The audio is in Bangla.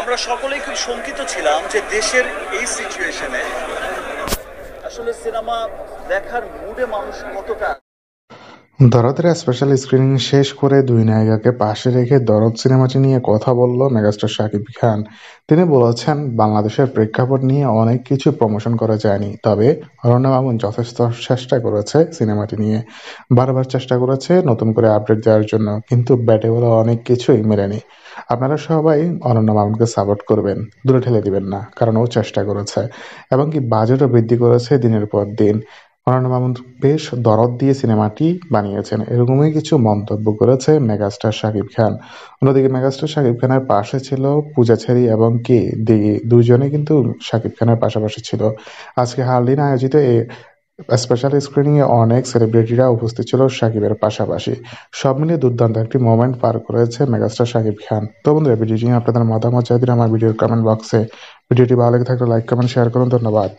আমরা সকলেই খুব শঙ্কিত ছিলাম যে দেশের এই সিচুয়েশনে আসলে সিনেমা দেখার মুডে মানুষ কতটা। দরদের স্পেশাল স্ক্রিনিং শেষ করে দুই নায়িকাকে পাশে রেখে দরদ সিনেমাটি নিয়ে কথা বলল মেগাস্টার শাকিব খান। তিনি বলেছেন, বাংলাদেশের প্রেক্ষাপট নিয়ে অনেক কিছু প্রমোশন করা যায়নি, তবে অরণ্য মামুন যথেষ্ট চেষ্টা করেছে সিনেমাটি নিয়ে। বারবার চেষ্টা করেছে নতুন করে আপডেট দেওয়ার জন্য, কিন্তু ব্যাটে বলা অনেক কিছুই মেলেনি। আপনারা সবাই অরণ্য মামুনকে সাপোর্ট করবেন, দূরে ঠেলে দিবেন না, কারণ ও চেষ্টা করেছে এবং কি বাজেটও বৃদ্ধি করেছে দিনের পর দিন। অরণ্য মামুন বেশ দরদ দিয়ে সিনেমাটি বানিয়েছেন, এরকমই কিছু মন্তব্য করেছে মেগাস্টার শাকিব খান। অন্যদিকে মেগাস্টার শাকিব খানের পাশে ছিল পূজা ছেড়ি এবং কে দিঘি, দুইজনেই কিন্তু শাকিব খানের পাশাপাশি ছিল। আজকে হারলিন আয়োজিত এই স্পেশাল স্ক্রিনিং এ অনেক সেলিব্রিটিরা উপস্থিত ছিল শাকিবের পাশাপাশি। সব মিলিয়ে দুর্দান্ত একটি মোমেন্ট পার করেছে মেগাস্টার শাকিব খান। তো বন্ধুরা, ভিডিওটি নিয়ে আপনাদের মতামত চাইলে আমার ভিডিওর কমেন্ট বক্সে। ভিডিওটি ভালো লেগে থাকলে লাইক কমেন্ট শেয়ার করুন। ধন্যবাদ।